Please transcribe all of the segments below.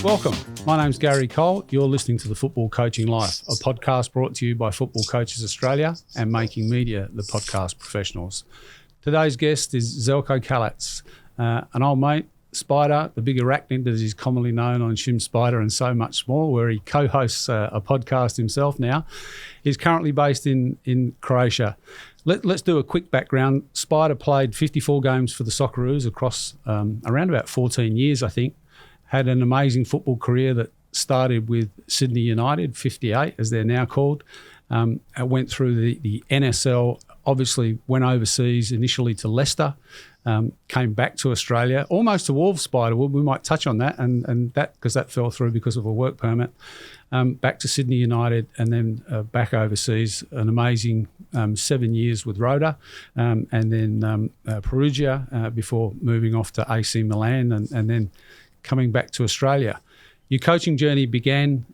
Welcome. My name's Gary Cole. You're listening to The Football Coaching Life, a podcast brought to you by Football Coaches Australia and Making Media, the podcast professionals. Today's guest is Zeljko Kalac, an old mate, Spider, the big arachnid as he's commonly known on Shim Spider and so much more, where he co-hosts a podcast himself now. He's currently based in Croatia. Let's do a quick background. Spider played 54 games for the Socceroos across around about 14 years, I think. Had an amazing football career that started with Sydney United, 58 as they're now called. Went through the NSL, obviously went overseas initially to Leicester, came back to Australia, almost to Wolves, Spider. We might touch on that, and that because that fell through because of a work permit. Back to Sydney United and then back overseas, an amazing 7 years with Roda, and then Perugia before moving off to AC Milan and then coming back to Australia. Your coaching journey began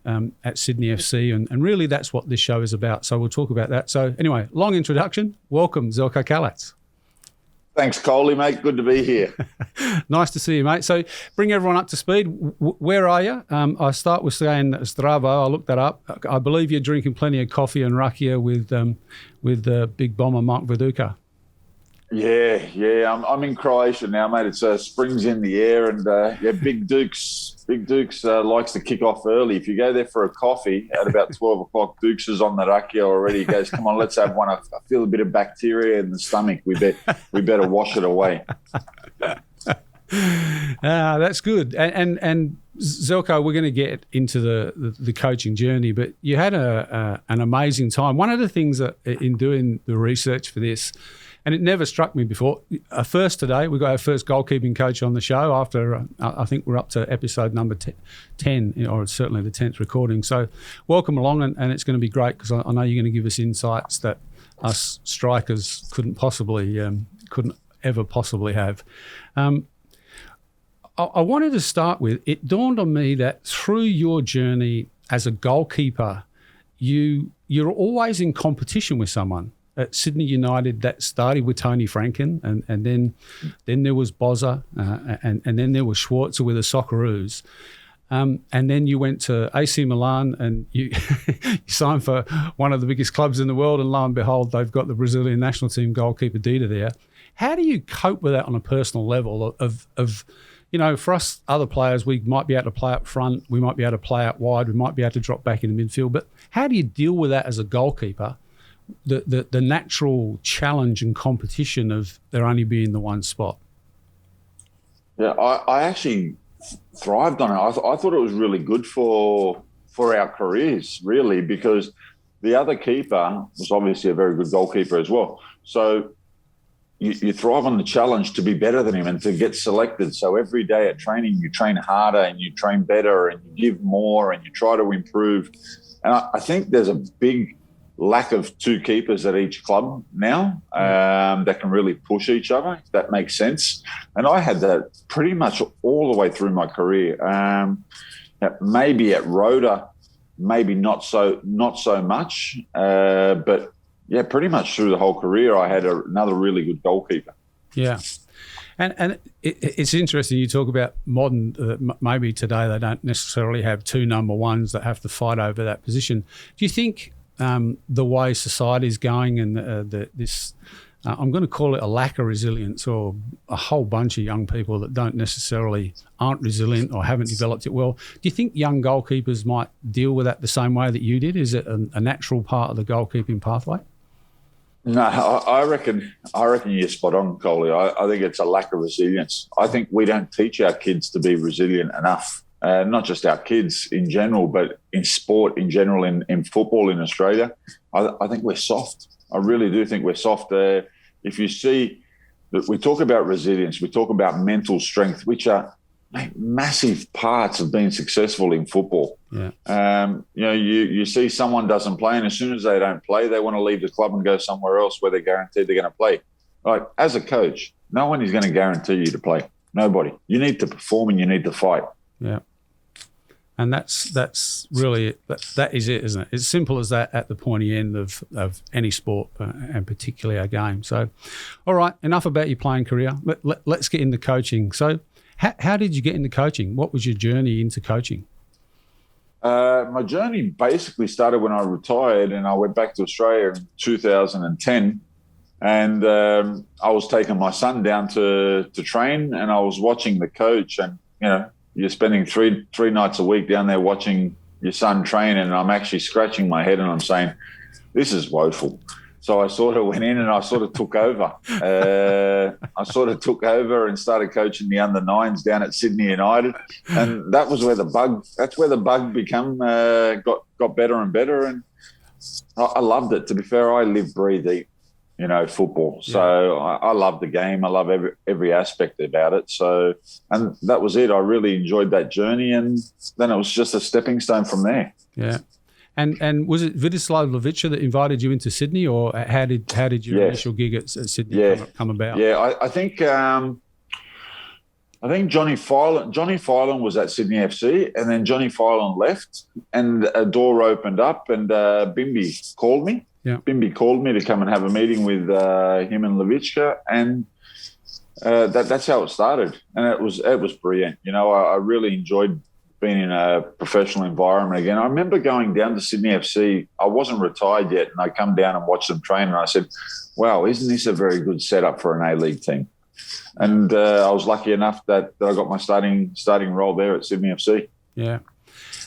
at Sydney FC, and really that's what this show is about. So we'll talk about that. So anyway, long introduction. Welcome, Zeljko Kalac. Thanks, Coley, mate. Good to be here. Nice to see you, mate. So bring everyone up to speed. Where are you? I start with saying Zdravo. I looked that up. I believe you're drinking plenty of coffee and rakia with big bomber Mark Viduka. Yeah. I'm in Croatia now, mate. It's spring's in the air, and Big Dukes likes to kick off early. If you go there for a coffee at about 12 o'clock, Dukes is on the rakia already. He goes, "Come on, let's have one. I feel a bit of bacteria in the stomach. We better wash it away." That's good. And Zeljko, we're going to get into the coaching journey, but you had an amazing time. One of the things that in doing the research for this, and it never struck me before. First today, we got our first goalkeeping coach on the show after, I think we're up to episode number 10, or certainly the 10th recording. So welcome along, and it's going to be great because I know you're going to give us insights that us strikers couldn't ever possibly have. I wanted to start with, it dawned on me that through your journey as a goalkeeper, you're always in competition with someone. At Sydney United, that started with Tony Franken, and then there was Bozza, and then there was Schwarzer with the Socceroos. And then you went to AC Milan and you signed for one of the biggest clubs in the world, and lo and behold, they've got the Brazilian national team goalkeeper Dida there. How do you cope with that on a personal level of for us other players, we might be able to play up front, we might be able to play out wide, we might be able to drop back in the midfield, but how do you deal with that as a goalkeeper? The natural challenge and competition of there only being the one spot. Yeah, I actually thrived on it. I thought it was really good for our careers, really, because the other keeper was obviously a very good goalkeeper as well. So you thrive on the challenge to be better than him and to get selected. So every day at training, you train harder and you train better and you give more and you try to improve. And I think there's a big lack of two keepers at each club now that can really push each other, if that makes sense. And I had that pretty much all the way through my career. Maybe at Roda, maybe not so much, but yeah, pretty much through the whole career, I had another really good goalkeeper. Yeah. And it's interesting you talk about modern, maybe today they don't necessarily have two number ones that have to fight over that position. Do you think the way society is going and this, I'm going to call it a lack of resilience, or a whole bunch of young people that aren't resilient or haven't developed it well. Do you think young goalkeepers might deal with that the same way that you did? Is it a natural part of the goalkeeping pathway? No, I reckon you're spot on, Coley. I think it's a lack of resilience. I think we don't teach our kids to be resilient enough. Not just our kids in general, but in sport in general, in football in Australia. I think we're soft. I really do think we're soft. If you see that we talk about resilience, we talk about mental strength, which are massive parts of being successful in football. Yeah. You see someone doesn't play, and as soon as they don't play, they want to leave the club and go somewhere else where they're guaranteed they're going to play. Like, as a coach, no one is going to guarantee you to play. Nobody. You need to perform and you need to fight. Yeah. And that's really that is it, isn't it? It's simple as that at the pointy end of any sport, and particularly our game. So, all right, enough about your playing career. Let's get into coaching. So, How did you get into coaching? What was your journey into coaching? My journey basically started when I retired and I went back to Australia in 2010. And I was taking my son down to train, and I was watching the coach. And you're spending three nights a week down there watching your son train, and I'm actually scratching my head and I'm saying, this is woeful. So I sort of went in and I sort of took over. And started coaching the under-9s down at Sydney United, and that's where the bug got better and better, and I loved it. To be fair, I live, breathe, eat, football. So I love the game. I love every aspect about it. So, and that was it. I really enjoyed that journey, and then it was just a stepping stone from there. Yeah. And was it Vidislav Levica that invited you into Sydney, or how did your initial gig at Sydney come about? Yeah, I think Johnny Filan was at Sydney FC, and then Johnny Filan left, and a door opened up, and Bimby called me. Yeah. Bimby called me to come and have a meeting with him and Levica, and that's how it started. And it was brilliant. I really enjoyed being in a professional environment again. I remember going down to Sydney FC. I wasn't retired yet, and I come down and watched them train, and I said, wow, isn't this a very good setup for an A-League team? And I was lucky enough that I got my starting role there at Sydney FC. Yeah.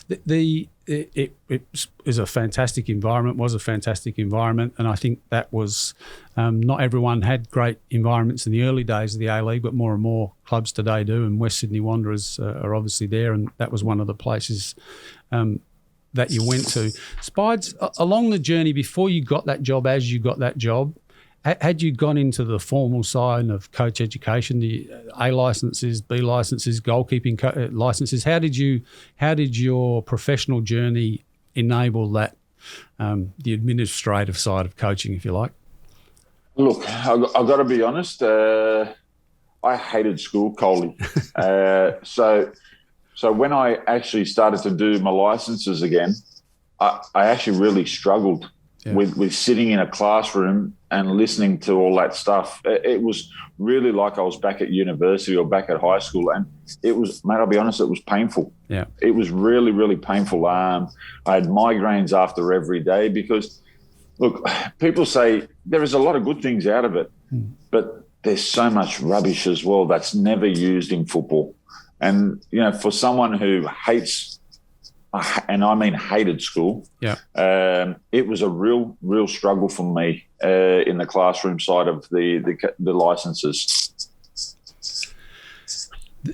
It is a fantastic environment, was a fantastic environment, and I think that was not everyone had great environments in the early days of the A-League, but more and more clubs today do, and West Sydney Wanderers are obviously there, and that was one of the places that you went to. Spides, along the journey before you got that job, as you got that job, had you gone into the formal side of coach education, the A licenses, B licenses, goalkeeping licenses? How did your professional journey enable that, the administrative side of coaching, if you like? Look, I've got to be honest. I hated school, Coley. So when I actually started to do my licenses again, I actually really struggled. Yeah. With sitting in a classroom and listening to all that stuff. It was really like I was back at university or back at high school, and it was, mate, I'll be honest, it was painful. Yeah, it was really, really painful. I had migraines after every day because, look, people say there is a lot of good things out of it, but there's so much rubbish as well that's never used in football. And, for someone who hates, and I mean hated school. Yeah, it was a real struggle for me in the classroom side of the licenses.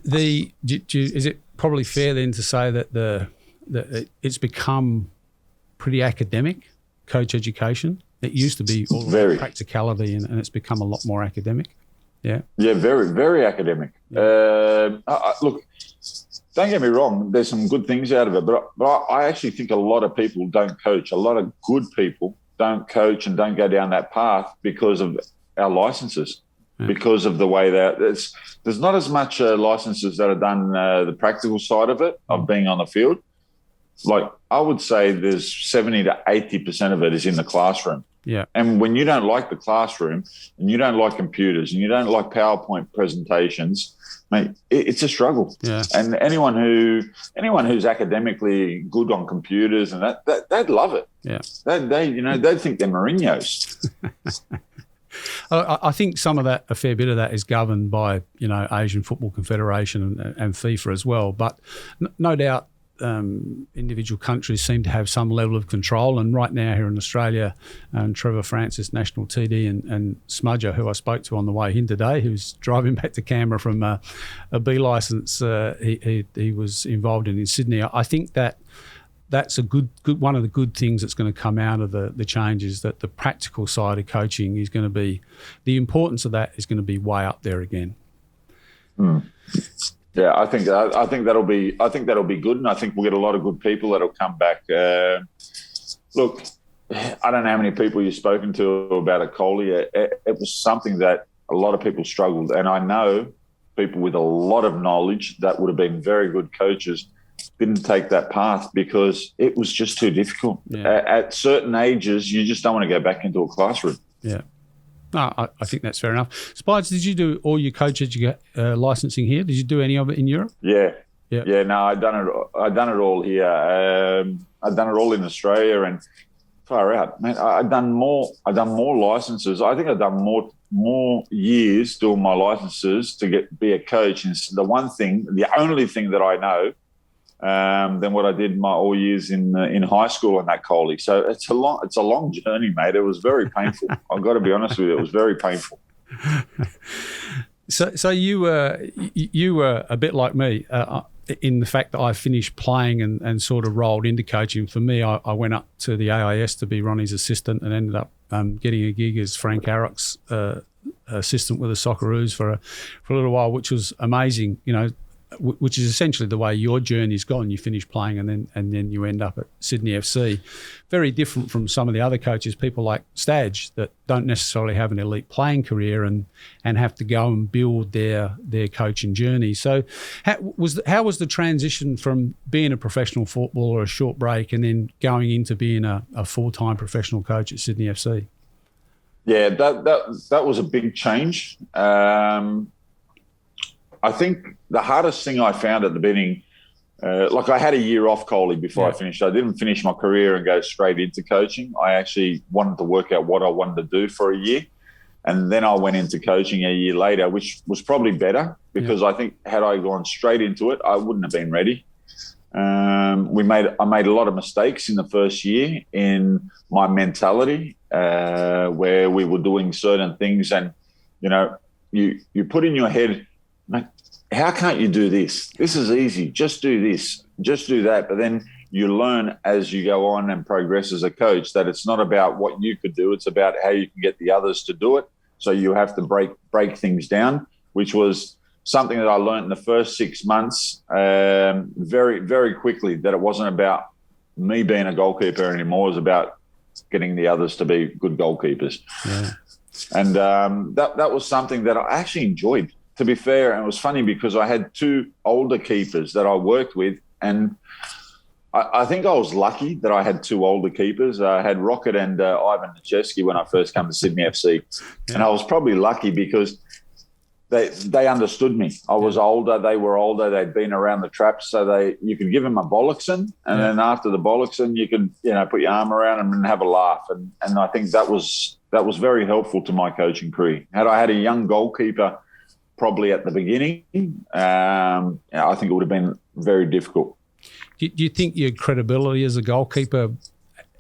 Is it probably fair then to say that it's become pretty academic, coach education? It used to be all about practicality, and it's become a lot more academic. Yeah. Yeah, very, very academic. Yeah. Look. Don't get me wrong, there's some good things out of it, but I actually think a lot of people don't coach. A lot of good people don't coach and don't go down that path because of our licenses, because of the way that there's not as much licenses that are done the practical side of it, of being on the field. Like, I would say there's 70 to 80% of it is in the classroom. Yeah. And when you don't like the classroom and you don't like computers and you don't like PowerPoint presentations, mate, it's a struggle. Yeah. And anyone who's academically good on computers and that they'd love it. Yeah. They'd think they're Mourinho's. I think some of that, a fair bit of that, is governed by Asian Football Confederation and FIFA as well. But no doubt, individual countries seem to have some level of control, and right now here in Australia, Trevor Francis, national TD, and Smudger, who I spoke to on the way in today, who's driving back to Canberra from a B licence he was involved in Sydney. I think that's a good one of the good things that's going to come out of the changes, that the practical side of coaching is going to be, the importance of that is going to be way up there again. Yeah, I think that'll be good, and I think we'll get a lot of good people that'll come back. Look, I don't know how many people you've spoken to about it, Coley. It was something that a lot of people struggled, and I know people with a lot of knowledge that would have been very good coaches didn't take that path because it was just too difficult. Yeah. At certain ages, you just don't want to go back into a classroom. Yeah. No, I think that's fair enough. Spides, did you do all your coach licensing here? Did you do any of it in Europe? Yeah. No, I've done it all here. I've done it all in Australia, and far out, man. I've done more licenses. I think I've done more years doing my licenses to be a coach. And it's the only thing that I know than what I did my all years in high school and that, Coley. So it's a long journey, mate. It was very painful. I've got to be honest with you. It was very painful. So you were a bit like me in the fact that I finished playing and sort of rolled into coaching. For me, I went up to the AIS to be Ronnie's assistant and ended up getting a gig as Frank Arrock's assistant with the Socceroos for a little while, which was amazing, which is essentially the way your journey's gone. You finish playing and then you end up at Sydney FC. Very different from some of the other coaches, people like Stadge, that don't necessarily have an elite playing career and have to go and build their coaching journey. So how was the transition from being a professional footballer, a short break, and then going into being a full-time professional coach at Sydney FC? Yeah, that was a big change. I think the hardest thing I found at the beginning, I had a year off, Coley, before I finished. I didn't finish my career and go straight into coaching. I actually wanted to work out what I wanted to do for a year. And then I went into coaching a year later, which was probably better because I think had I gone straight into it, I wouldn't have been ready. I made a lot of mistakes in the first year in my mentality, where we were doing certain things, and you put in your head, mate, how can't you do this? This is easy. Just do this. Just do that. But then you learn as you go on and progress as a coach that it's not about what you could do. It's about how you can get the others to do it. So you have to break things down, which was something that I learned in the first 6 months very, very quickly, that it wasn't about me being a goalkeeper anymore. It was about getting the others to be good goalkeepers. Yeah. And that was something that I actually enjoyed, to be fair. And it was funny because I had two older keepers that I worked with, and I think I was lucky that I had two older keepers. I had Rocket and Ivan Nicheski when I first came to Sydney FC. Yeah. And I was probably lucky because they understood me. I was older, they were older, they'd been around the traps, so you could give them a bollockson, and then after the bollockson you could put your arm around them and have a laugh. And I think that was very helpful to my coaching career. Had I had a young goalkeeper probably at the beginning, I think it would have been very difficult. Do you think your credibility as a goalkeeper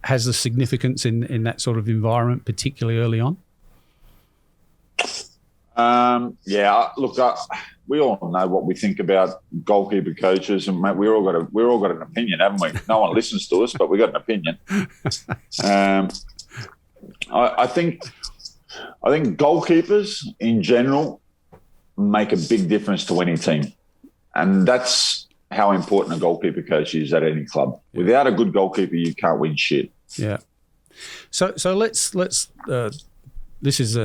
has a significance in that sort of environment, particularly early on? We all know what we think about goalkeeper coaches, and mate, we all got an opinion, haven't we? No one listens to us, but we got an opinion. I think goalkeepers in general make a big difference to any team, and that's how important a goalkeeper coach is at any club. Without a good goalkeeper, you can't win shit. Yeah. So let's this is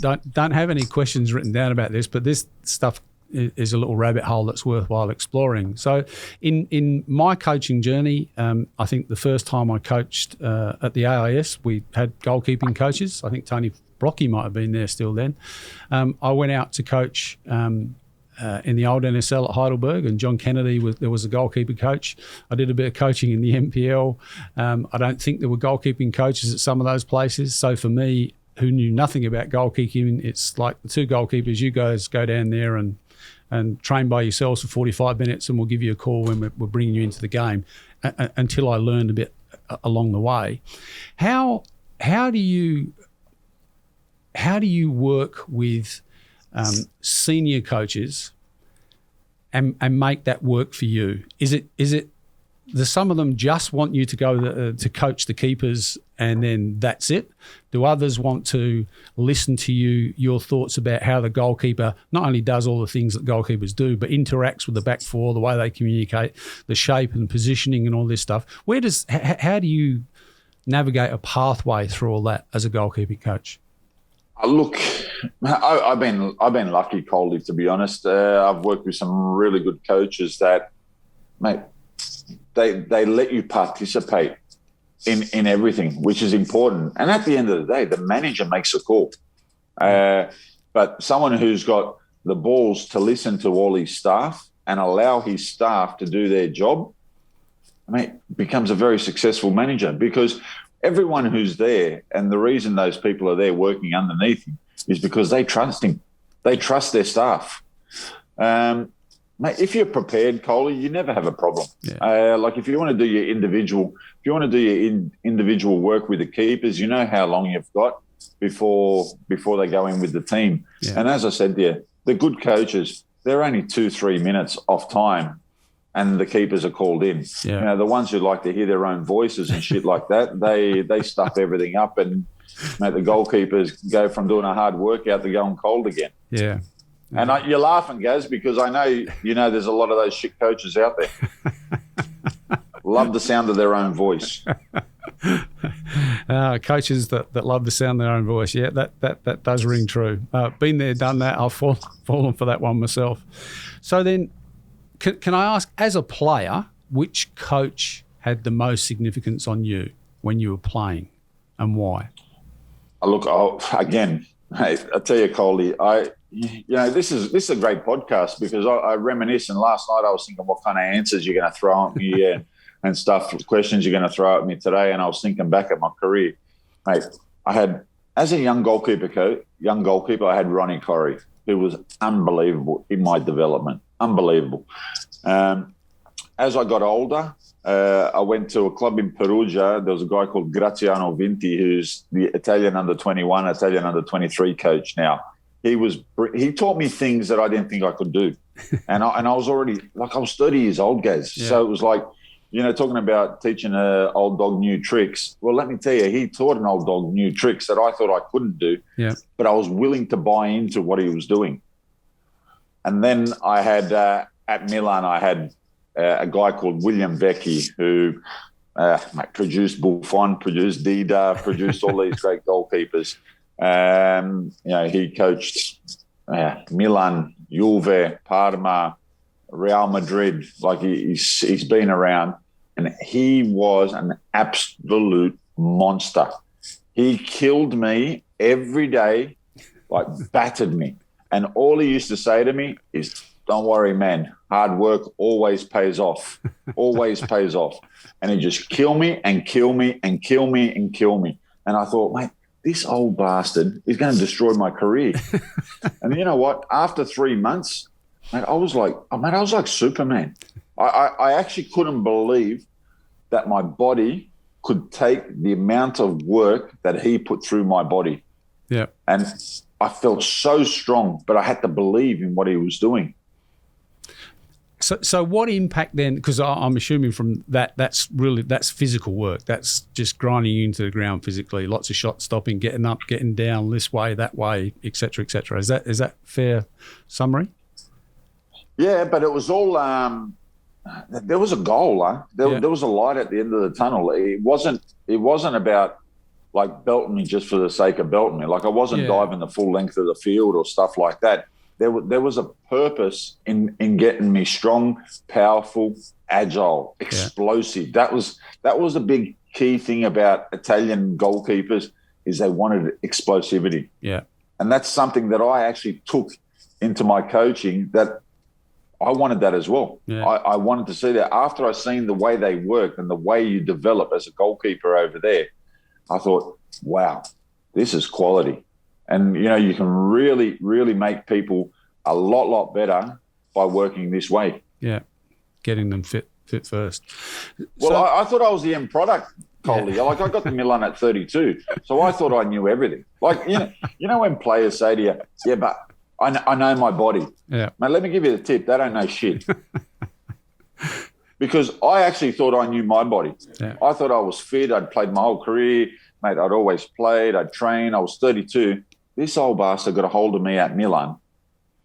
don't have any questions written down about this, but this stuff is a little rabbit hole that's worthwhile exploring. So in my coaching journey, I think the first time I coached at the AIS, we had goalkeeping coaches. I think Tony Brocky might have been there still then. I went out to coach in the old NSL at Heidelberg, and John Kennedy there was a goalkeeper coach. I did a bit of coaching in the NPL. I don't think there were goalkeeping coaches at some of those places. So for me, who knew nothing about goalkeeping, it's like the two goalkeepers, you guys go down there and train by yourselves for 45 minutes, and we'll give you a call when we're bringing you into the game, until I learned a bit along the way. How do you work with senior coaches and make that work for you? Is it some of them just want you to go to coach the keepers and then that's it? Do others want to listen to your thoughts about how the goalkeeper not only does all the things that goalkeepers do, but interacts with the back four, the way they communicate, the shape and positioning and all this stuff? How do you navigate a pathway through all that as a goalkeeping coach? Look, I've been lucky, Coley, to be honest. I've worked with some really good coaches that, mate, they let you participate in everything, which is important. And at the end of the day, the manager makes a call. But someone who's got the balls to listen to all his staff and allow his staff to do their job, becomes a very successful manager, because everyone who's there, and the reason those people are there working underneath him is because they trust him. They trust their staff. If you're prepared, Coley, you never have a problem. Yeah. Like if you want to do your individual work with the keepers, you know how long you've got before they go in with the team. Yeah. And as I said there, the good coaches, they're only 2-3 minutes off time, and the keepers are called in. Yeah. You know, the ones who like to hear their own voices and shit like that, they stuff everything up, and the goalkeepers go from doing a hard workout to going cold again. Yeah. And you're laughing, Gaz, because I know there's a lot of those shit coaches out there. Love the sound of their own voice. Coaches that love the sound of their own voice. Yeah, that does ring true. Been there, done that. I've fallen for that one myself. So then, can I ask, as a player, which coach had the most significance on you when you were playing, and why? Look, again, hey, I tell you, Coley, this is a great podcast, because I reminisce, and last night I was thinking what kind of answers you're going to throw at me and stuff, questions you're going to throw at me today, and I was thinking back at my career. Mate, I had, as a young goalkeeper, I had Ronnie Corrie, who was unbelievable in my development, unbelievable. As I got older, I went to a club in Perugia. There was a guy called Graziano Vinti, who's the Italian under-21, Italian under-23 coach now. He taught me things that I didn't think I could do. And I was already, I was 30 years old, Gaz. Yeah. So it was like, talking about teaching an old dog new tricks. Well, let me tell you, he taught an old dog new tricks that I thought I couldn't do. Yeah. But I was willing to buy into what he was doing. And then I had, at Milan, I had a guy called William Vecchi, who produced Buffon, produced Dida, produced all these great goalkeepers. He coached Milan, Juve, Parma, Real Madrid. He's been around, and he was an absolute monster. He killed me every day, battered me. And all he used to say to me is, "Don't worry, man. Hard work always pays off. Always pays off." And he'd just kill me and kill me and kill me and kill me. And I thought, mate, this old bastard is going to destroy my career. And you know what? After 3 months, mate, I was like Superman. I actually couldn't believe that my body could take the amount of work that he put through my body. Yeah. And I felt so strong, but I had to believe in what he was doing. So what impact then, because I'm assuming from that's physical work. That's just grinding you into the ground physically, lots of shot stopping, getting up, getting down this way, that way, et cetera, et cetera. Is that fair summary? Yeah, but it was all, there was a goal. Huh? There was a light at the end of the tunnel. It wasn't about belting me just for the sake of belting me. I wasn't diving the full length of the field or stuff like that. There was a purpose in getting me strong, powerful, agile, explosive. Yeah. That was a big key thing about Italian goalkeepers, is they wanted explosivity. Yeah. And that's something that I actually took into my coaching, that I wanted that as well. Yeah. I wanted to see that. After I seen the way they worked and the way you develop as a goalkeeper over there, I thought, wow, this is quality. And, you can really, really make people a lot better by working this way. Yeah, getting them fit first. Well, I thought I was the end product, Coley. Yeah. I got to Milan at 32, so I thought I knew everything. When players say to you, "Yeah, but I know my body." Yeah. Mate, let me give you the tip. They don't know shit. Because I actually thought I knew my body. Yeah. I thought I was fit. I'd played my whole career. Mate, I'd always played. I'd trained. I was 32. This old bastard got a hold of me at Milan,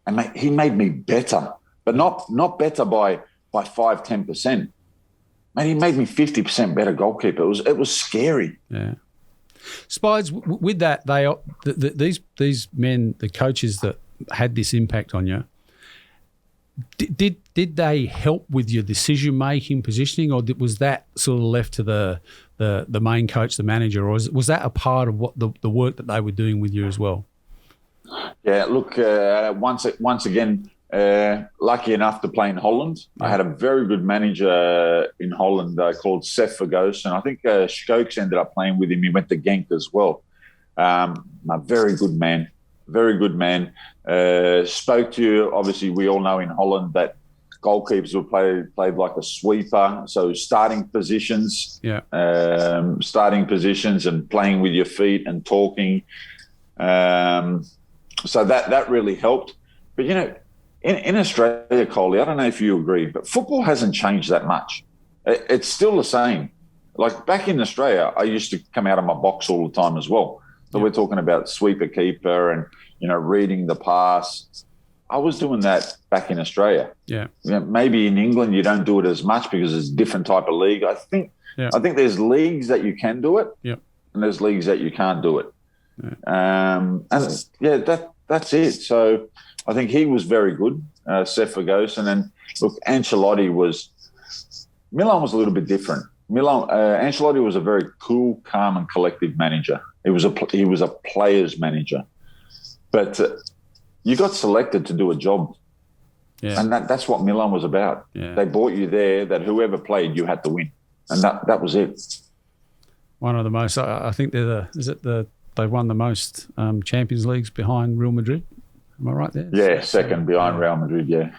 and mate, he made me better, but not better by 5-10%. Mate, he made me 50% better goalkeeper. It was scary. Yeah. Spides, with that, these men, the coaches that had this impact on you, did they help with your decision making, positioning, or was that sort of left to the main coach, the manager, or was that a part of what the work that they were doing with you as well? Yeah, look, once again, lucky enough to play in Holland. I had a very good manager in Holland called Seth Ferguson. I think Stokes ended up playing with him. He went to Genk as well. A very good man, very good man. Spoke to you, obviously, we all know in Holland that goalkeepers were played like a sweeper, so starting positions and playing with your feet and talking. So that really helped. But, you know, in Australia, Coley, I don't know if you agree, but football hasn't changed that much. It's still the same. Like back in Australia, I used to come out of my box all the time as well. So we're talking about sweeper keeper and, you know, reading the pass. I was doing that back in Australia. Yeah. You know, maybe in England you don't do it as much because it's a different type of league. I think there's leagues that you can do it, and there's leagues that you can't do it. That's it. So I think he was very good, Seth Ferguson. And look, Milan was a little bit different. Ancelotti was a very cool, calm, and collective manager. He was a player's manager, but you got selected to do a job, and that's what Milan was about. Yeah. They brought you there that whoever played, you had to win, and that was it. One of the most, I think they won the most Champions Leagues behind Real Madrid. Am I right there? Yeah, second behind Real Madrid. Yeah.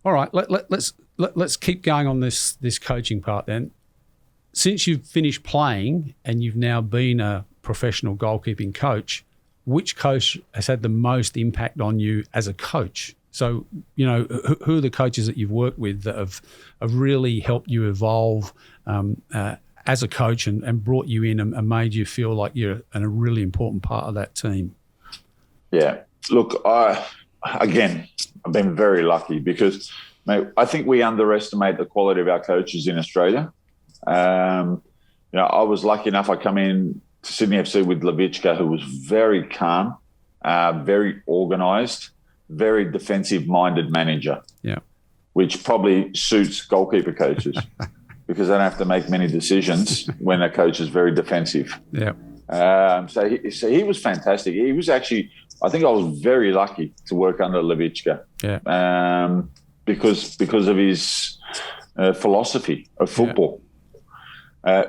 All right, let's keep going on this coaching part then. Since you've finished playing and you've now been a professional goalkeeping coach, which coach has had the most impact on you as a coach? So, you know, who are the coaches that you've worked with that have really helped you evolve as a coach and brought you in and made you feel like you're a really important part of that team? Yeah. Look, I've been very lucky because, mate, I think we underestimate the quality of our coaches in Australia. You know, I was lucky enough. I come in to Sydney FC with Levichka, who was very calm, very organised, very defensive-minded manager. Yeah, which probably suits goalkeeper coaches because they don't have to make many decisions when a coach is very defensive. Yeah. So he was fantastic. He was actually, I think I was very lucky to work under Levichka. Yeah. Because of his philosophy of football.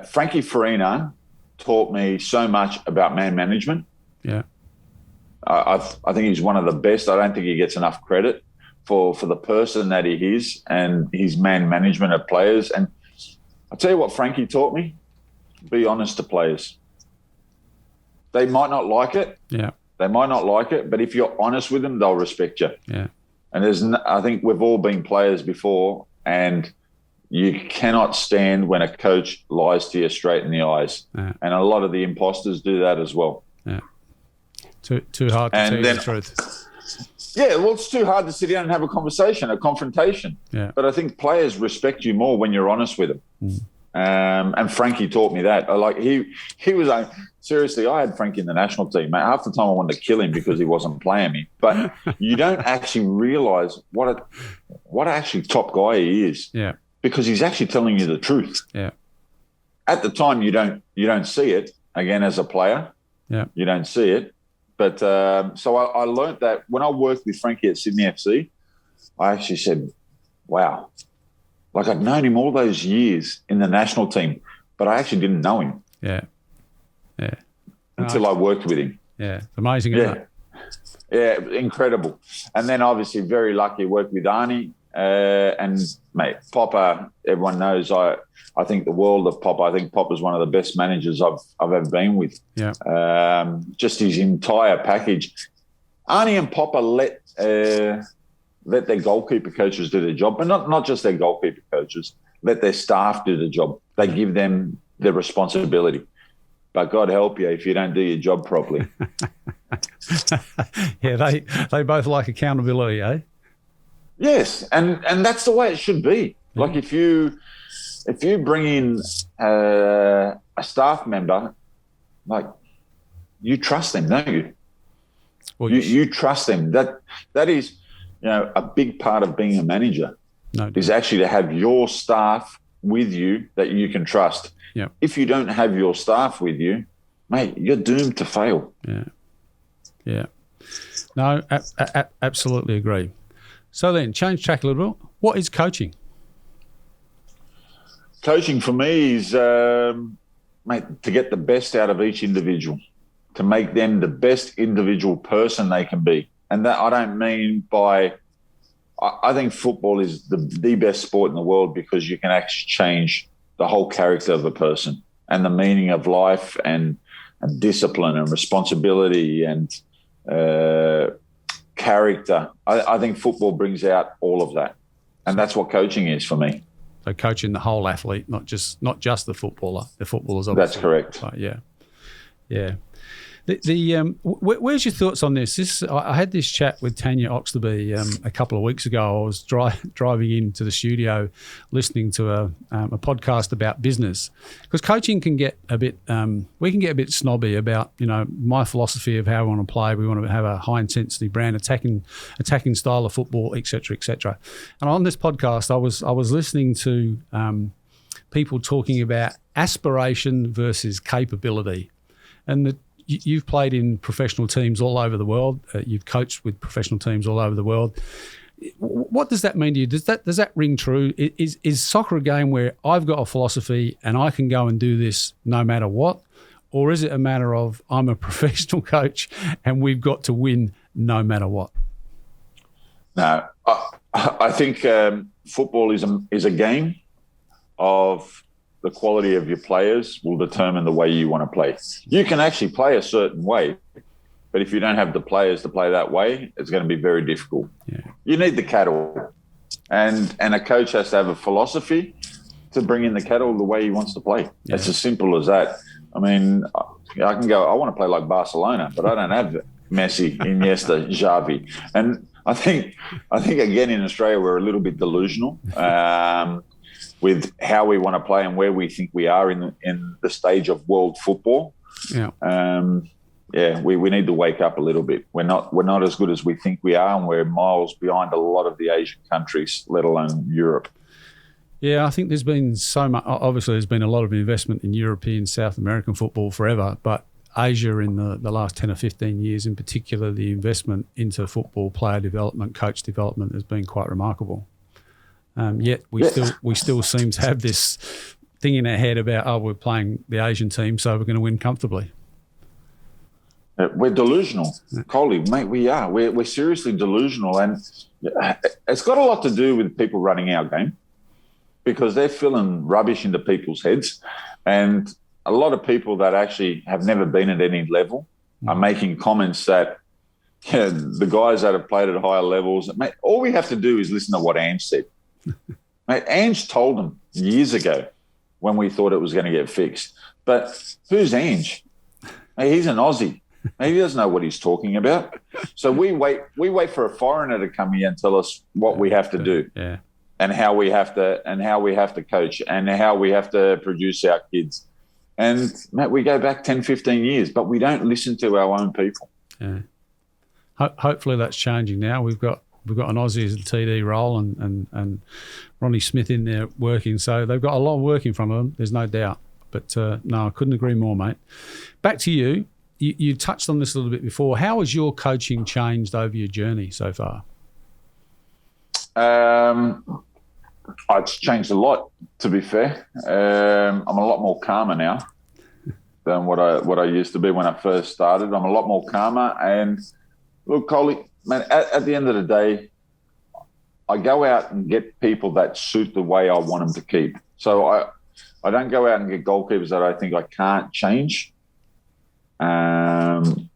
Frankie Farina taught me so much about man management. Yeah. I think he's one of the best. I don't think he gets enough credit for the person that he is and his man management of players. And I'll tell you what Frankie taught me, be honest to players. They might not like it. Yeah. They might not like it, but if you're honest with them, they'll respect you. Yeah. And I think we've all been players before, and you cannot stand when a coach lies to you straight in the eyes. Yeah. And a lot of the imposters do that as well. Yeah. Too hard to tell you the truth. Yeah, well, it's too hard to sit down and have a conversation, a confrontation. Yeah. But I think players respect you more when you're honest with them. And Frankie taught me that. Like he was seriously, I had Frankie in the national team. Mate, half the time I wanted to kill him because he wasn't playing me. But you don't actually realise what actually top guy he is. Yeah. Because he's actually telling you the truth. Yeah. At the time, you don't see it. Again, as a player, you don't see it. But so I learned that when I worked with Frankie at Sydney FC, I actually said, wow. Like I'd known him all those years in the national team, but I actually didn't know him. Yeah. Yeah. Until I worked with him. Yeah. It's amazing, isn't it? Yeah, incredible. And then obviously very lucky worked with Arnie. And mate, Popper, everyone knows I think the world of Popper. I think Popper's one of the best managers I've ever been with. Yeah. Just his entire package. Arnie and Popper let their goalkeeper coaches do their job, but not just their goalkeeper coaches. Let their staff do the job. They give them the responsibility. But God help you if you don't do your job properly. Yeah, they both like accountability, eh? Yes, and that's the way it should be. Like if you bring in a staff member, like you trust them, don't you? Well, you trust them. That is, you know, a big part of being a manager is actually to have your staff with you that you can trust. Yep. If you don't have your staff with you, mate, you're doomed to fail. Yeah. Yeah. No, absolutely agree. So then, change track a little bit. What is coaching? Coaching for me is, mate, to get the best out of each individual, to make them the best individual person they can be. And that I don't mean by, I think football is the best sport in the world because you can actually change the whole character of a person and the meaning of life and discipline and responsibility and character. I think football brings out all of that. And that's what coaching is for me. So coaching the whole athlete, not just the footballer. The footballer's obviously. That's correct. But yeah. Where's your thoughts on this? I had this chat with Tanya Oxleby a couple of weeks ago. I was driving into the studio, listening to a podcast about business, because coaching can get a bit. We can get a bit snobby about my philosophy of how we want to play. We want to have a high intensity brand, attacking style of football, etc., etc. And on this podcast, I was listening to people talking about aspiration versus capability, and you've played in professional teams all over the world. You've coached with professional teams all over the world. What does that mean to you? Does that ring true? Is soccer a game where I've got a philosophy and I can go and do this no matter what? Or is it a matter of I'm a professional coach and we've got to win no matter what? No, I think football is a game of the quality of your players will determine the way you want to play. You can actually play a certain way, but if you don't have the players to play that way, it's going to be very difficult. Yeah. You need the cattle, and a coach has to have a philosophy to bring in the cattle the way he wants to play. Yeah. It's as simple as that. I mean, I can go, I want to play like Barcelona, but I don't have Messi, Iniesta, Xavi. And I think again in Australia we're a little bit delusional. With how we want to play and where we think we are in the stage of world football. Yeah. We need to wake up a little bit. We're not as good as we think we are, and we're miles behind a lot of the Asian countries, let alone Europe. Yeah, I think there's been so much. Obviously, there's been a lot of investment in European, South American football forever, but Asia in the last 10 or 15 years, in particular, the investment into football, player development, coach development has been quite remarkable. Yet we still seem to have this thing in our head about, we're playing the Asian team, so we're going to win comfortably. We're delusional, Coley, mate. We are. We're seriously delusional, and it's got a lot to do with people running our game because they're filling rubbish into people's heads, and a lot of people that actually have never been at any level are making comments that the guys that have played at higher levels. Mate, all we have to do is listen to what Ange said. Mate, Ange told them years ago when we thought it was going to get fixed. But who's Ange? Mate, he's an Aussie. Mate, he doesn't know what he's talking about. So we wait for a foreigner to come here and tell us what we have to do, and how we have to coach and how we have to produce our kids. And Matt, we go back 10, 15 years, but we don't listen to our own people. Yeah. Hopefully that's changing now. We've got an Aussie as a TD role and Ronnie Smith in there working. So they've got a lot of work in front of them, there's no doubt. But no, I couldn't agree more, mate. Back to you. You touched on this a little bit before. How has your coaching changed over your journey so far? It's changed a lot, to be fair. I'm a lot more calmer now than what I used to be when I first started. I'm a lot more calmer. And look, Coley, man, at the end of the day, I go out and get people that suit the way I want them to keep. So I don't go out and get goalkeepers that I think I can't change.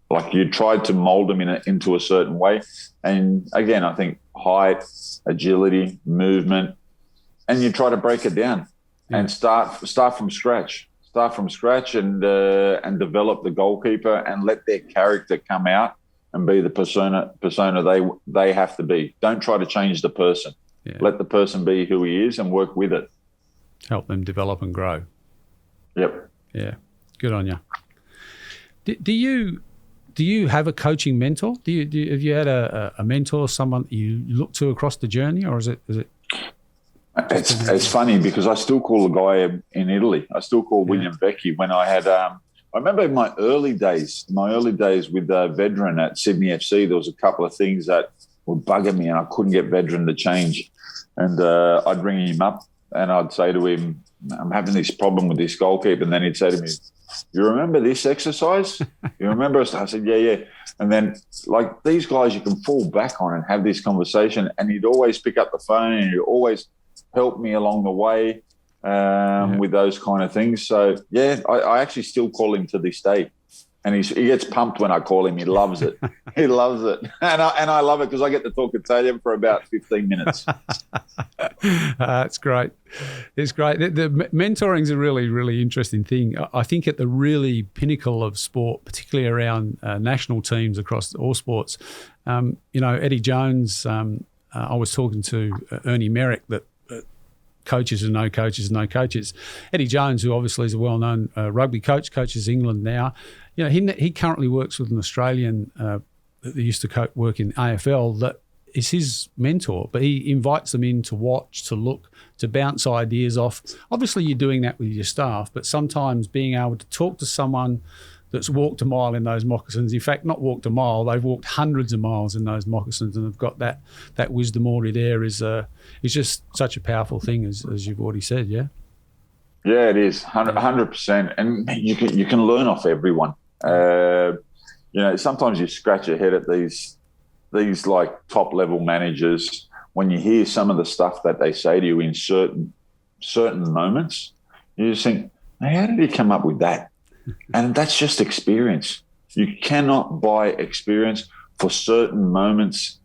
Like you tried to mold them into a certain way. And again, I think height, agility, movement, and you try to break it down and start from scratch. Start from scratch and develop the goalkeeper and let their character come out and be the persona they have to be. Don't try to change the person. Yeah. Let the person be who he is and work with it. Help them develop and grow. Yep. Yeah. Good on you. Do you have a coaching mentor? Have you had a mentor, someone that you look to across the journey, or is it? It's funny because I still call a guy in Italy. I still call William Vecchi when I I remember in my early days with Vedran at Sydney FC, there was a couple of things that were bugging me and I couldn't get Vedran to change. And I'd ring him up and I'd say to him, I'm having this problem with this goalkeeper. And then he'd say to me, you remember this exercise? You remember us? I said, yeah. And then, like, these guys you can fall back on and have this conversation, and he'd always pick up the phone and he'd always help me along the way with those kind of things. So, yeah, I actually still call him to this day. And he gets pumped when I call him. He loves it. He loves it. And I love it because I get to talk Italian for about 15 minutes. It's great. It's great. The mentoring is a really, really interesting thing. I think at the really pinnacle of sport, particularly around national teams across all sports, Eddie Jones, I was talking to Ernie Merrick that coaches and no coaches, no coaches. Eddie Jones, who obviously is a well-known rugby coach, coaches England now. He currently works with an Australian that used to work in AFL that is his mentor, but he invites them in to watch, to look, to bounce ideas off. Obviously, you're doing that with your staff, but sometimes being able to talk to someone that's walked a mile in those moccasins, in fact, not walked a mile, they've walked hundreds of miles in those moccasins and have got that wisdom already there is just such a powerful thing, as you've already said, yeah? Yeah, it is, 100%. And you can learn off everyone. Sometimes you scratch your head at these like top level managers when you hear some of the stuff that they say to you in certain moments. You just think, how did he come up with that? And that's just experience. You cannot buy experience for certain moments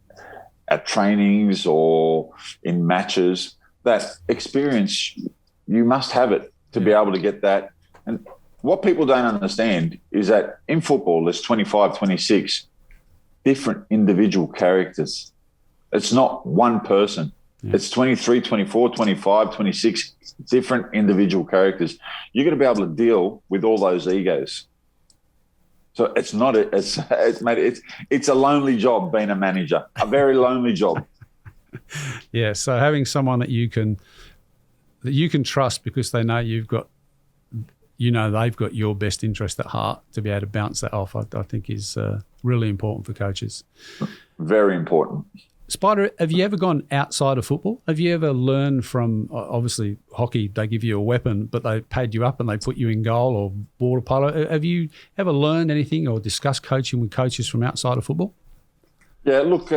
at trainings or in matches. That experience, you must have it to be able to get that. And what people don't understand is that in football, there's 25, 26 different individual characters. It's not one person. Yeah. It's 23, 24, 25, 26 different individual characters. You're going to be able to deal with all those egos. So it's a lonely job being a manager, a very lonely job. Yeah. So having someone that you can trust because they know they've got your best interest at heart to be able to bounce that off, I think is really important for coaches. Very important. Spider, have you ever gone outside of football? Have you ever learned from, obviously, hockey, they give you a weapon, but they paid you up and they put you in goal, or water polo? Have you ever learned anything or discussed coaching with coaches from outside of football? Yeah, look,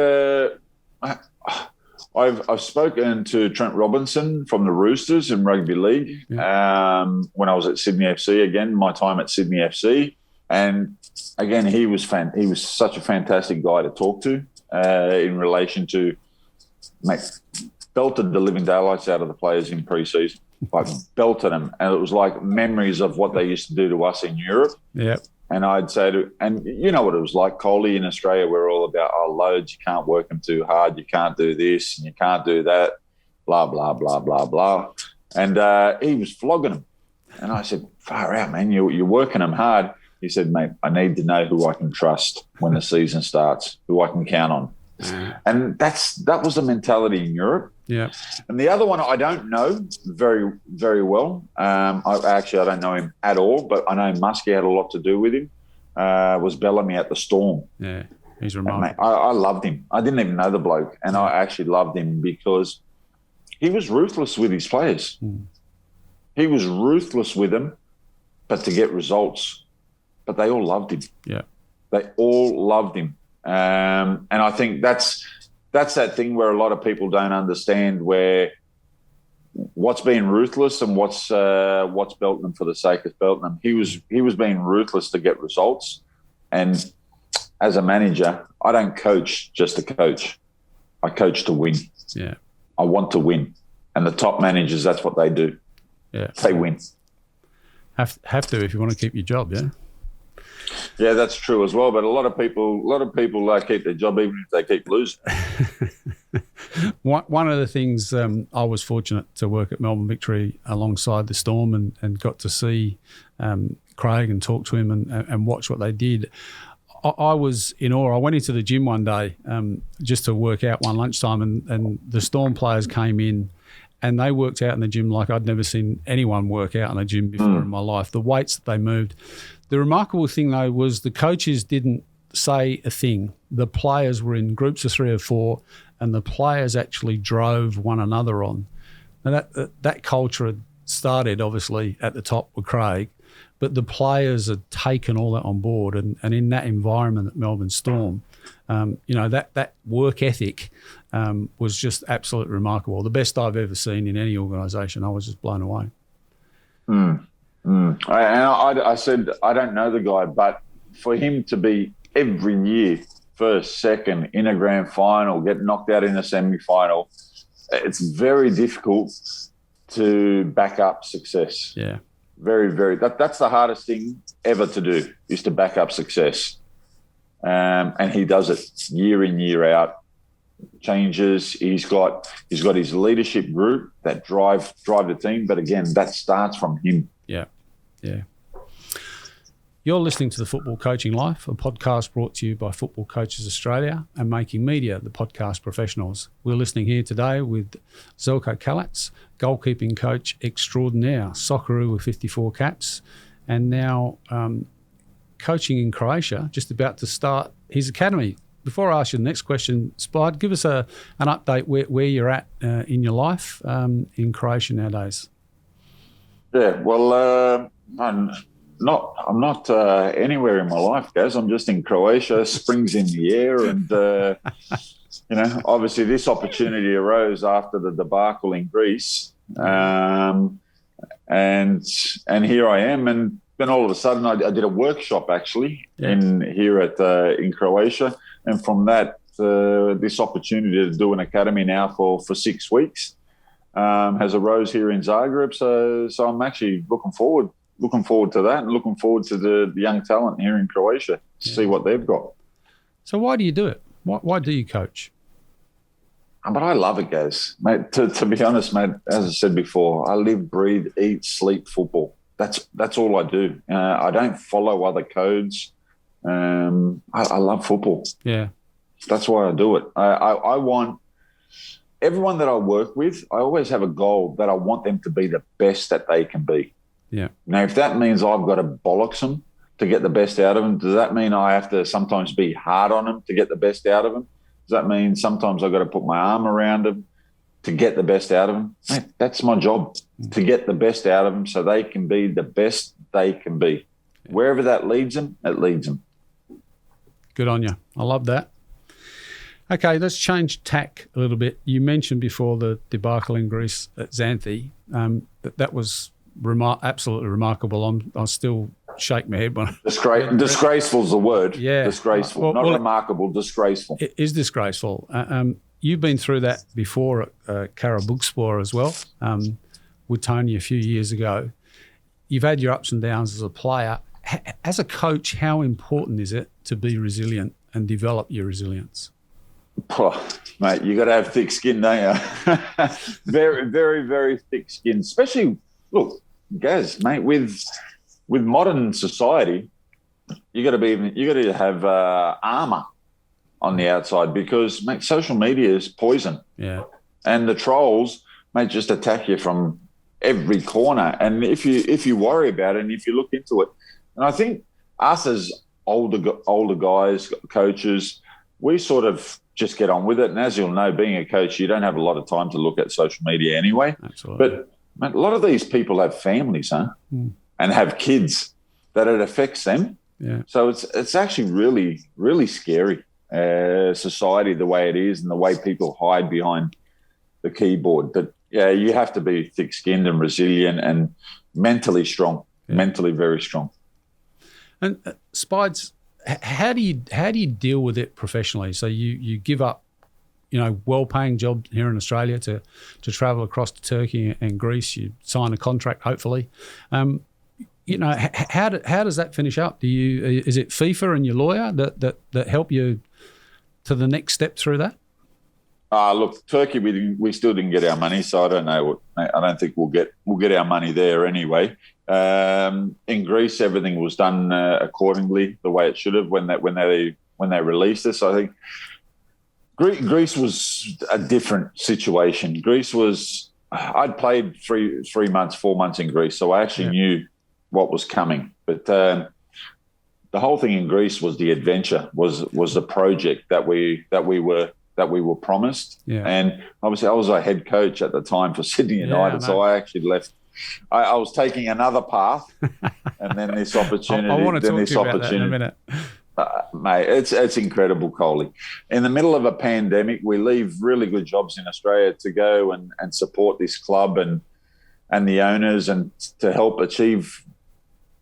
I've spoken to Trent Robinson from the Roosters in rugby league when I was at Sydney FC, again, my time at Sydney FC. And again, he was such a fantastic guy to talk to. In relation to, belted the living daylights out of the players in pre-season, like belted them, and it was like memories of what they used to do to us in Europe. Yeah. And I'd say and you know what it was like, Coley, in Australia, we're all about loads. You can't work them too hard. You can't do this and you can't do that. Blah blah blah blah blah. And he was flogging them, and I said, "Far out, man! You're working them hard." He said, mate, I need to know who I can trust when the season starts, who I can count on. And that was the mentality in Europe. Yeah. And the other one I don't know very, very well. I don't know him at all, but I know Muskie had a lot to do with him, was Bellamy at the Storm. Yeah, he's remarkable. Mate, I loved him. I didn't even know the bloke, and I actually loved him because he was ruthless with his players. He was ruthless with them, but to get results. But they all loved him. Yeah, they all loved him, and I think that's that thing where a lot of people don't understand where what's being ruthless and what's belting them for the sake of belting them. He was being ruthless to get results, and as a manager, I don't coach just to coach. I coach to win. Yeah, I want to win, and the top managers, that's what they do. Yeah, they win. Have to if you want to keep your job. Yeah. Yeah, that's true as well. But a lot of people keep their job even if they keep losing. One of the things I was fortunate to work at Melbourne Victory alongside the Storm and got to see Craig and talk to him and watch what they did. I was in awe. I went into the gym one day just to work out one lunchtime, and the Storm players came in. And they worked out in the gym like I'd never seen anyone work out in a gym before in my life. The weights that they moved, The remarkable thing, though, was the coaches didn't say a thing. The players were in groups of 3 or 4, and the players actually drove one another on. Now, that culture had started, obviously, at the top with Craig, but the players had taken all that on board. And in that environment at Melbourne Storm, that work ethic was just absolutely remarkable. The best I've ever seen in any organisation. I was just blown away. I said, I don't know the guy, but for him to be every year first, second, in a grand final, get knocked out in a semi-final, it's very difficult to back up success. Yeah. Very, very. That's the hardest thing ever to do, is to back up success. And he does it year in, year out. Changes. He's got his leadership group that drive the team. But again, that starts from him. Yeah. You're listening to The Football Coaching Life, a podcast brought to you by Football Coaches Australia and Making Media, the podcast professionals. We're listening here today with Zeljko Kalac, goalkeeping coach extraordinaire, Socceroo with 54 caps, and now coaching in Croatia, just about to start his academy. Before I ask you the next question, Spide, give us an update where you're at in your life in Croatia nowadays. Yeah, well, I'm not anywhere in my life, Gaz. I'm just in Croatia. Spring's in the air, and obviously this opportunity arose after the debacle in Greece, and here I am. And then all of a sudden, I did a workshop actually in Croatia, and from that, this opportunity to do an academy now for 6 weeks has arose here in Zagreb. So I'm actually looking forward to that, and looking forward to the young talent here in Croatia to see what they've got. So why do you do it? Why do you coach? But I love it, Gaz. Mate, to be honest, mate, as I said before, I live, breathe, eat, sleep football. That's all I do. I don't follow other codes. I love football. Yeah. That's why I do it. I want everyone that I work with, I always have a goal that I want them to be the best that they can be. Yeah. Now, if that means I've got to bollocks them to get the best out of them, does that mean I have to sometimes be hard on them to get the best out of them? Does that mean sometimes I've got to put my arm around them to get the best out of them? Mate, that's my job, to get the best out of them so they can be the best they can be. Yeah. Wherever that leads them, it leads them. Good on you. I love that. Okay, let's change tack a little bit. You mentioned before the debacle in Greece at Xanthi. That was absolutely remarkable. I still shake my head when disgraceful is the word. Yeah, disgraceful, not remarkable. Disgraceful. It is disgraceful. You've been through that before at Karabukspor as well, with Tony a few years ago. You've had your ups and downs as a player. As a coach, how important is it to be resilient and develop your resilience? Oh, mate, you got to have thick skin, don't you? Very, very, very thick skin. Especially, look, Gaz, mate, with modern society, you got to have armor on the outside, because, mate, social media is poison. Yeah, and the trolls, mate, just attack you from every corner. And if you worry about it and if you look into it, and I think us as older guys, coaches, we sort of just get on with it. And as you'll know, being a coach, you don't have a lot of time to look at social media anyway. Absolutely. But mate, a lot of these people have families, and have kids that it affects them. Yeah. So it's actually really, really scary, society, the way it is and the way people hide behind the keyboard. But yeah, you have to be thick-skinned and resilient and mentally strong, mentally very strong. And Spides, how do you deal with it professionally? So you give up, well-paying job here in Australia to travel across to Turkey and Greece. You sign a contract, hopefully. How does that finish up? Is it FIFA and your lawyer that help you to the next step through that? Look, Turkey, we still didn't get our money, so I don't know. I don't think we'll get our money there anyway. In Greece, everything was done accordingly, the way it should have when they released us. I think Greece was a different situation. Greece was. I'd played 3 months, 4 months in Greece, so I actually knew what was coming. But the whole thing in Greece was the adventure, was the project that we were promised. Yeah. And obviously I was a head coach at the time for Sydney United, so I actually left. I was taking another path, and then this opportunity. I want to talk to you about that in a minute. Mate, it's incredible, Coley. In the middle of a pandemic, we leave really good jobs in Australia to go and support this club and the owners, and to help achieve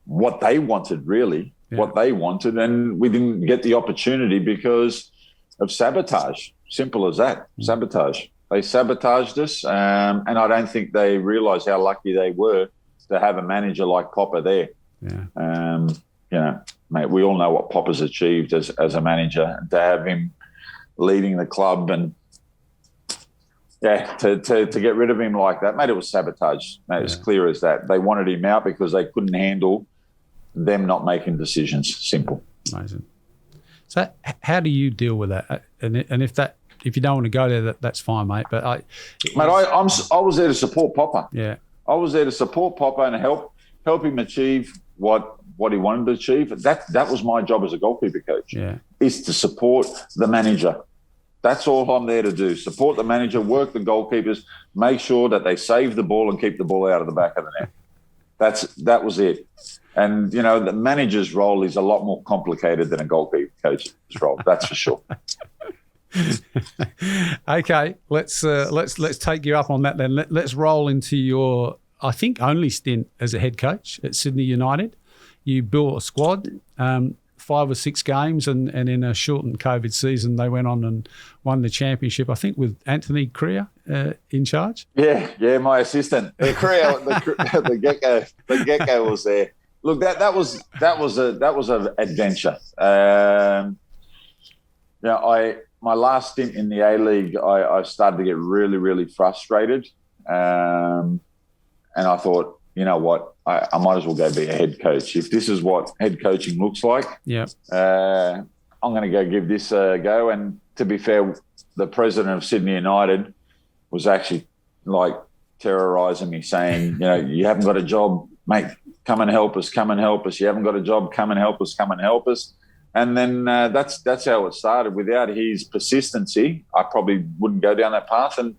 what they wanted, really, what they wanted. And we didn't get the opportunity because of sabotage. Simple as that, sabotage. They sabotaged us, and I don't think they realised how lucky they were to have a manager like Popper there. Yeah. You know, mate, we all know what Popper's achieved as a manager, and to have him leading the club, and to get rid of him like that, mate, it was sabotage. Mate, it's clear as that. They wanted him out because they couldn't handle them not making decisions. Simple. Amazing. So how do you deal with that? And if you don't want to go there, that's fine, mate. But I was there to support Popper. Yeah. I was there to support Popper and help him achieve what he wanted to achieve. That was my job as a goalkeeper coach. Yeah. Is to support the manager. That's all I'm there to do. Support the manager, work the goalkeepers, make sure that they save the ball and keep the ball out of the back of the net. That was it. And, you know, the manager's role is a lot more complicated than a goalkeeper coach's role. That's for sure. Okay, let's take you up on that then. Let's roll into your, I think, only stint as a head coach at Sydney United. You built a squad, 5 or 6 games, and in a shortened COVID season, they went on and won the championship, I think, with Anthony Crea in charge. Yeah, my assistant. The gecko was there. Look, that was an adventure. My last stint in the A-League, I started to get really, really frustrated. And I thought, you know what, I might as well go be a head coach. If this is what head coaching looks like, I'm going to go give this a go. And to be fair, the president of Sydney United was actually like terrorising me, saying, you know, you haven't got a job, mate, come and help us, come and help us. You haven't got a job, come and help us, come and help us. And then that's how it started. Without his persistency, I probably wouldn't go down that path. And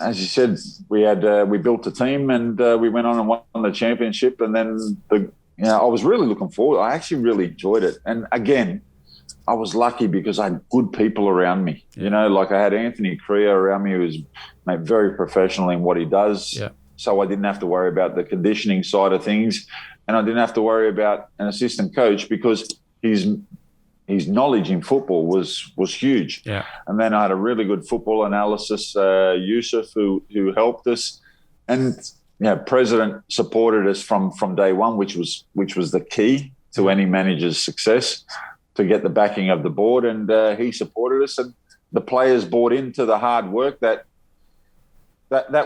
as you said, we built a team, and we went on and won the championship. And then I was really looking forward. I actually really enjoyed it. And again, I was lucky because I had good people around me. You know, like I had Anthony Crea around me, who was very professional in what he does. Yeah. So I didn't have to worry about the conditioning side of things. And I didn't have to worry about an assistant coach because his knowledge in football was huge. Yeah. And then I had a really good football analysis, Yusuf, who helped us. And president supported us from day one, which was the key to any manager's success, to get the backing of the board. And he supported us, and the players bought into the hard work that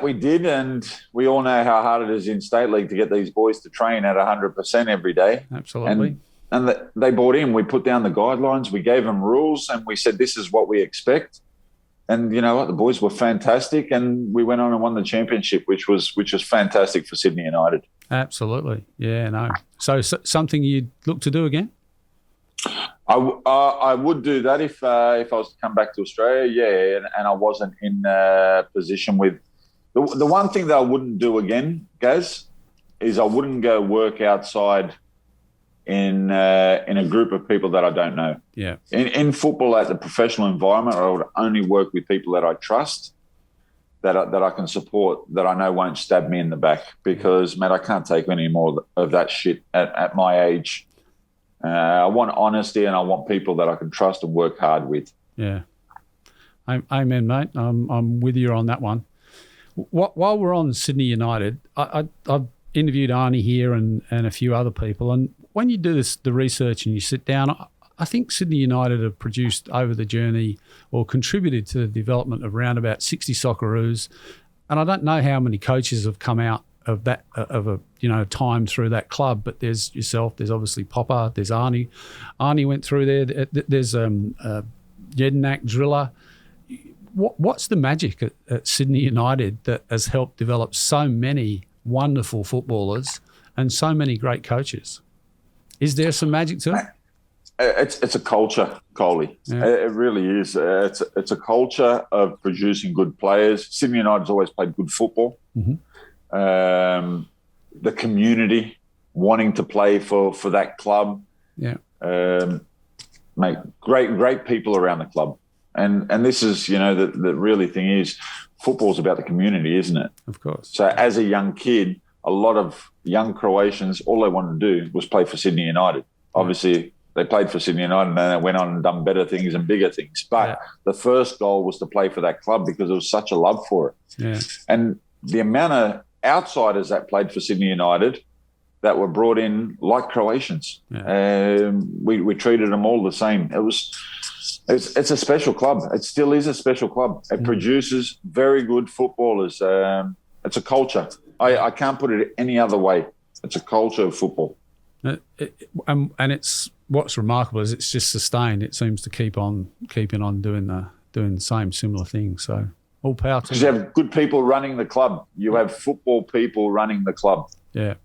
we did. And we all know how hard it is in State League to get these boys to train at 100% every day. Absolutely. And they bought in. We put down the guidelines. We gave them rules, and we said, this is what we expect. And you know what? The boys were fantastic, and we went on and won the championship, which was fantastic for Sydney United. Absolutely. Yeah, no. So something you'd look to do again? I would do that if I was to come back to Australia, yeah, and I wasn't in a position with... The one thing that I wouldn't do again, Gaz, is I wouldn't go work outside in a group of people that I don't know. Yeah. In football, at the professional environment, I would only work with people that I trust, that I can support, that I know won't stab me in the back, because, mate, I can't take any more of that shit at my age. I want honesty, and I want people that I can trust and work hard with. Yeah. Amen, mate. I'm with you on that one. While we're on Sydney United, I've interviewed Arnie here and a few other people, and when you do the research and you sit down, I think Sydney United have produced over the journey, or contributed to the development of around about 60 Socceroos, and I don't know how many coaches have come out of that time through that club, but there's yourself, there's obviously Popper, there's Arnie. Arnie went through there. There's Jednak, Driller. What's the magic at Sydney United that has helped develop so many wonderful footballers and so many great coaches? Is there some magic to it? It's a culture, Coley. Yeah. It really is. It's a culture of producing good players. Sydney United's always played good football. Mm-hmm. The community wanting to play for that club. Yeah. Mate, great people around the club. And this is, the really thing is football's about the community, isn't it? Of course. So as a young kid, a lot of young Croatians, all they wanted to do was play for Sydney United. Obviously, they played for Sydney United and then they went on and done better things and bigger things. But the first goal was to play for that club because there was such a love for it. Yeah. And the amount of outsiders that played for Sydney United that were brought in like Croatians. Yeah. We treated them all the same. It's a special club. It still is a special club. It produces very good footballers. It's a culture. I can't put it any other way. It's a culture of football. And it's what's remarkable is it's just sustained. It seems to keeping on doing the same similar things. So all power to because you have good people running the club. You have football people running the club. Yeah.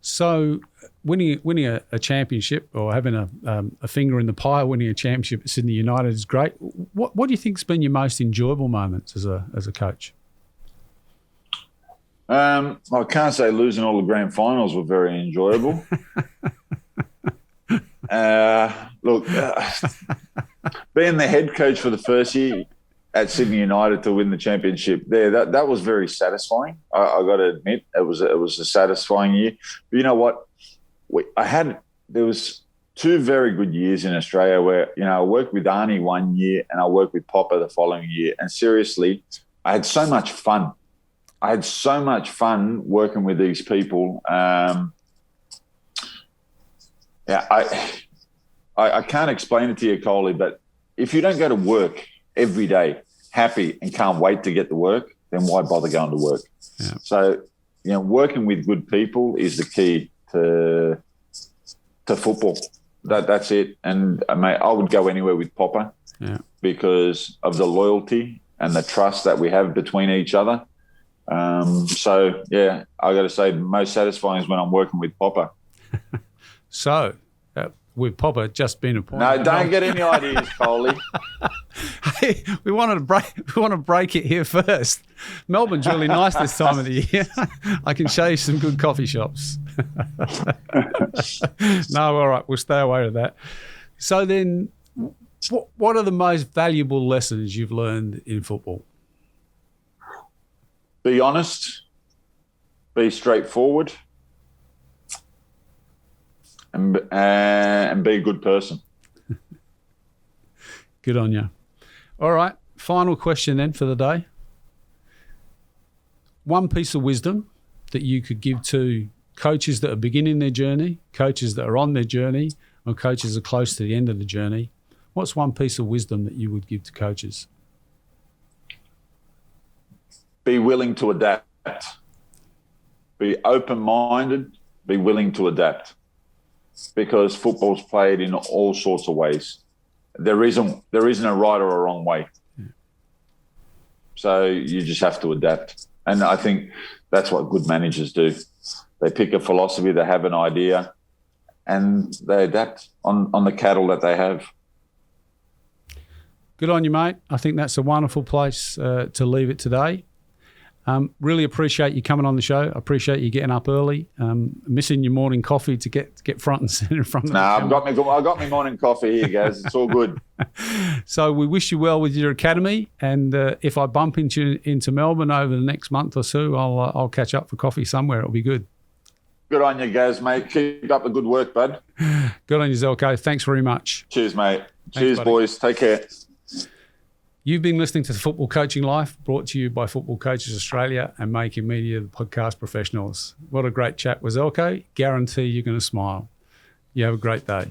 So winning a championship or having a finger in the pie, winning a championship at Sydney United is great. What do you think's been your most enjoyable moments as a coach? I can't say losing all the grand finals were very enjoyable. Being the head coach for the first year at Sydney United to win the championship there, that was very satisfying. I got to admit, it was a satisfying year. But you know what? There was 2 very good years in Australia where, I worked with Arnie one year and I worked with Popper the following year. And seriously, I had so much fun. I had so much fun working with these people. I can't explain it to you, Coley, but if you don't go to work every day happy and can't wait to get to work, then why bother going to work? Yeah. So, working with good people is the key to football. That's it. And I would go anywhere with Popper because of the loyalty and the trust that we have between each other. I got to say, the most satisfying is when I'm working with Popper. So, with Popper just been appointed. No, don't get any ideas, Coley. Hey, we want to break it here first. Melbourne's really nice this time of the year. I can show you some good coffee shops. No, all right, we'll stay away with that. So then, what are the most valuable lessons you've learned in football? Be honest, be straightforward, and be a good person. Good on you. All right, final question then for the day. One piece of wisdom that you could give to coaches that are beginning their journey, coaches that are on their journey, or coaches that are close to the end of the journey. What's one piece of wisdom that you would give to coaches? Be willing to adapt. Be open-minded. Be willing to adapt. Because football's played in all sorts of ways. There isn't a right or a wrong way. Yeah. So you just have to adapt. And I think that's what good managers do. They pick a philosophy, they have an idea, and they adapt on the cattle that they have. Good on you, mate. I think that's a wonderful place to leave it today. Really appreciate you coming on the show. I appreciate you getting up early. Missing your morning coffee to get front and centre in front of the camera. I've got my morning coffee here, guys. It's all good. So we wish you well with your academy. And if I bump into Melbourne over the next month or so, I'll catch up for coffee somewhere. It'll be good. Good on you, guys, mate. Keep up the good work, bud. Good on you, Zeljko. Thanks very much. Cheers, mate. Cheers, buddy. Boys. Take care. You've been listening to The Football Coaching Life, brought to you by Football Coaches Australia and Making Media, the podcast professionals. What a great chat with Zeljko. Guarantee you're going to smile. You have a great day.